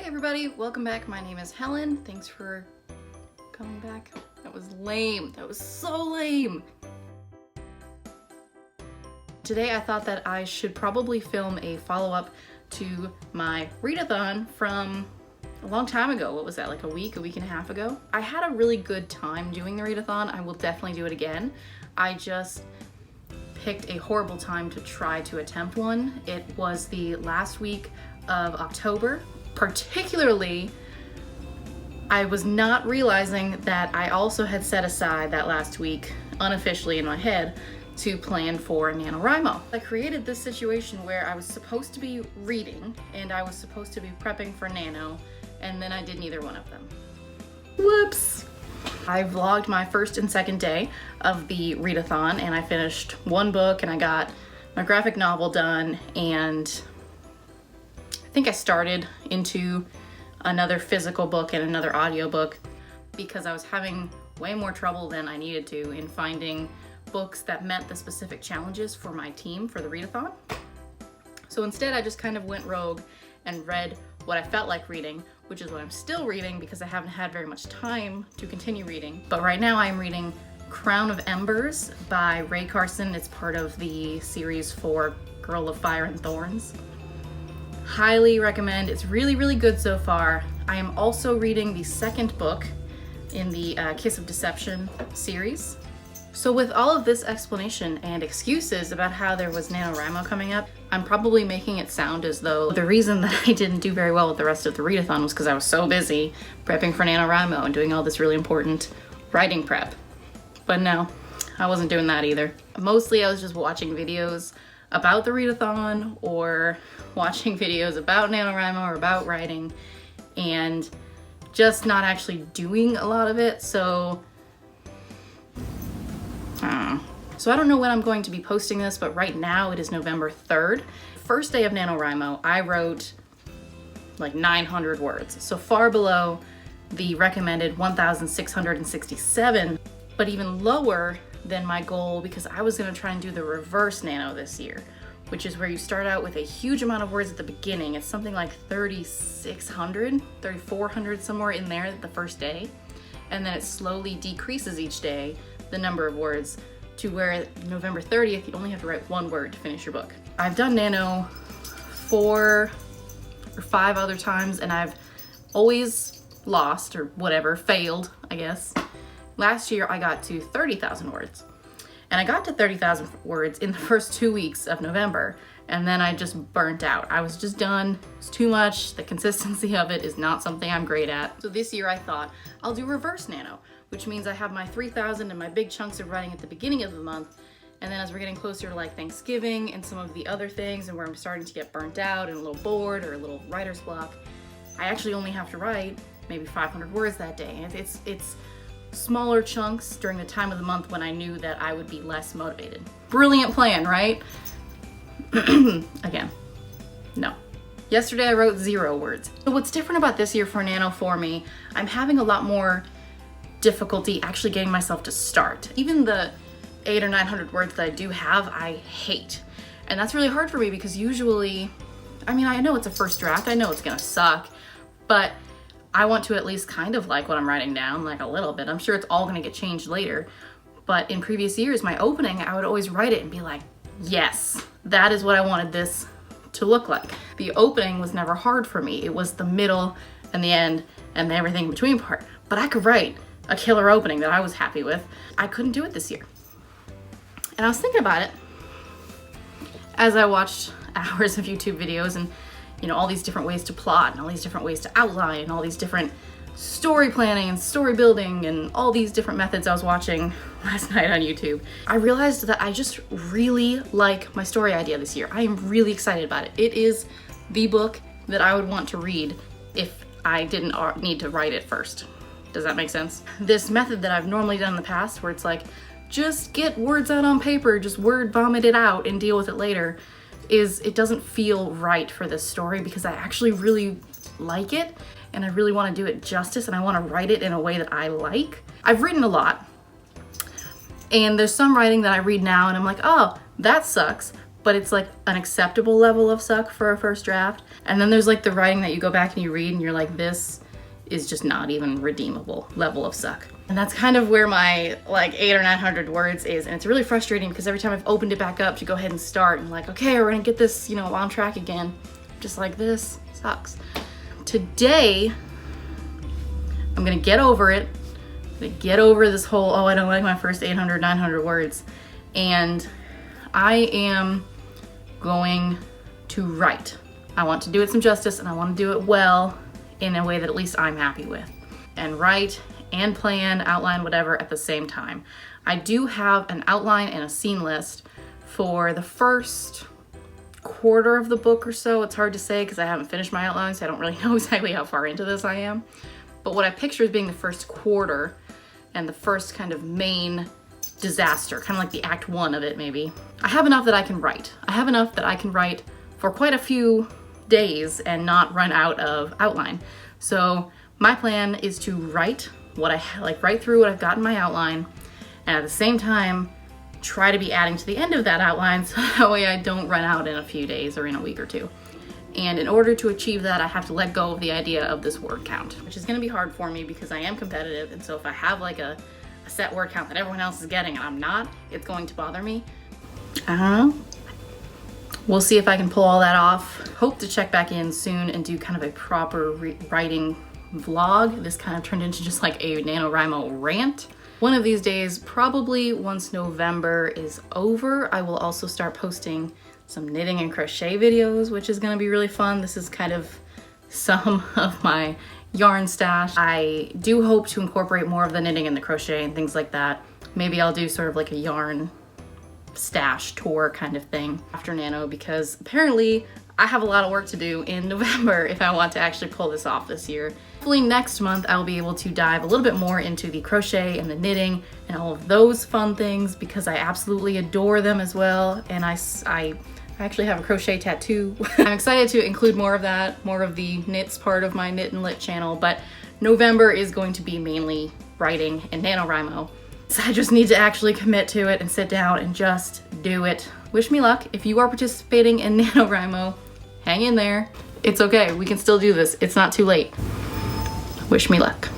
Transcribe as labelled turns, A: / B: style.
A: everybody, welcome back. My name is Helen. Thanks for coming back. That was lame. That was so lame. Today I thought that I should probably film a follow-up to my readathon from a long time ago. What was that, like a week and a half ago? I had a really good time doing the readathon. I will definitely do it again. I just picked a horrible time to try to attempt one. It was the last week of October. Particularly, I was not realizing that I also had set aside that last week, unofficially in my head, to plan for NaNoWrimo. I created this situation where I was supposed to be reading and I was supposed to be prepping for Nano, and then I did neither one of them. Whoops! I vlogged my first and second day of the readathon and I finished one book and I got my graphic novel done, and I think I started into another physical book and another audio book because I was having way more trouble than I needed to in finding books that met the specific challenges for my team for the readathon. So instead I just kind of went rogue and read what I felt like reading, which is what I'm still reading because I haven't had very much time to continue reading. But right now I'm reading Crown of Embers by Ray Carson. It's part of the series for Girl of Fire and Thorns. Highly recommend. It's really, really good so far. I am also reading the second book in the Kiss of Deception series. So with all of this explanation and excuses about how there was NaNoWrimo coming up, I'm probably making it sound as though the reason that I didn't do very well with the rest of the readathon was because I was so busy prepping for NaNoWrimo and doing all this really important writing prep. But no, I wasn't doing that either. Mostly I was just watching videos about the readathon or watching videos about NaNoWrimo or about writing and just not actually doing a lot of it. So I don't know when I'm going to be posting this, but right now it is November 3rd. First day of NaNoWrimo, I wrote like 900 words. So far below the recommended 1,667, but even lower than my goal because I was gonna try and do the reverse Nano this year, which is where you start out with a huge amount of words at the beginning. It's something like 3,600, 3,400, somewhere in there the first day. And then it slowly decreases each day, the number of words, to where November 30th, you only have to write one word to finish your book. I've done Nano 4 or 5 other times and I've always lost or whatever, failed, I guess. Last year I got to 30,000 words. And I got to 30,000 words in the first 2 weeks of November, and then I just burnt out. I was just done. It's too much. The consistency of it is not something I'm great at. So this year I thought I'll do reverse Nano, which means I have my 3,000 and my big chunks of writing at the beginning of the month, and then as we're getting closer to like Thanksgiving and some of the other things and where I'm starting to get burnt out and a little bored or a little writer's block, I actually only have to write maybe 500 words that day. And it's smaller chunks during the time of the month when I knew that I would be less motivated. Brilliant plan, right? Again, no. Yesterday I wrote 0 words. So what's different about this year for Nano for me, I'm having a lot more difficulty actually getting myself to start. Even the 800 or 900 words that I do have, I hate. And that's really hard for me because usually, I mean, I know it's a first draft, I know it's gonna suck, but I want to at least kind of like what I'm writing down, like a little bit. I'm sure it's all gonna get changed later. But in previous years, my opening, I would always write it and be like, yes, that is what I wanted this to look like. The opening was never hard for me. It was the middle and the end and the everything in between part. But I could write a killer opening that I was happy with. I couldn't do it this year. And I was thinking about it as I watched hours of YouTube videos and all these different ways to plot and all these different ways to outline and all these different story planning and story building and all these different methods I was watching last night on YouTube. I realized that I just really like my story idea this year. I am really excited about it. It is the book that I would want to read if I didn't need to write it first. Does that make sense? This method that I've normally done in the past where it's like, just get words out on paper, just word vomit it out and deal with it later, it doesn't feel right for this story because I actually really like it and I really want to do it justice and I want to write it in a way that I like. I've written a lot and there's some writing that I read now and I'm like, oh, that sucks, but it's like an acceptable level of suck for a first draft. And then there's like the writing that you go back and you read and you're like, this is just not even redeemable level of suck. And that's kind of where my like 800 or 900 words is. And it's really frustrating because every time I've opened it back up to go ahead and start and like, okay, we're gonna get this, you know, on track again. Just like, this sucks. Today, I'm gonna get over it. I'm gonna get over this whole, oh, I don't like my first 800, 900 words. And I am going to write. I want to do it some justice and I want to do it well in a way that at least I'm happy with. And write and plan, outline, whatever at the same time. I do have an outline and a scene list for the first quarter of the book or so. It's hard to say because I haven't finished my outline, so I don't really know exactly how far into this I am. But what I picture as being the first quarter and the first kind of main disaster, kind of like the act 1 of it maybe. I have enough that I can write. I have enough that I can write for quite a few days and not run out of outline. So my plan is to write what write through what I've got in my outline, and at the same time try to be adding to the end of that outline so that way I don't run out in a few days or in a week or two. And in order to achieve that, I have to let go of the idea of this word count, which is gonna be hard for me because I am competitive, and so if I have like a set word count that everyone else is getting and I'm not, it's going to bother me. We'll see if I can pull all that off. Hope to check back in soon and do kind of a proper writing vlog. This kind of turned into just like a NaNoWrimo rant. One of these days, probably once November is over, I will also start posting some knitting and crochet videos, which is gonna be really fun. This is kind of some of my yarn stash. I do hope to incorporate more of the knitting and the crochet and things like that. Maybe I'll do sort of like a yarn stash tour kind of thing after Nano, because apparently I have a lot of work to do in November if I want to actually pull this off this year. Hopefully next month I'll be able to dive a little bit more into the crochet and the knitting and all of those fun things because I absolutely adore them as well. And I actually have a crochet tattoo. I'm excited to include more of that, more of the knits part of my Knit and Lit channel, but November is going to be mainly writing and NaNoWrimo. So I just need to actually commit to it and sit down and just do it. Wish me luck. If you are participating in NaNoWrimo, hang in there. It's okay, we can still do this. It's not too late. Wish me luck.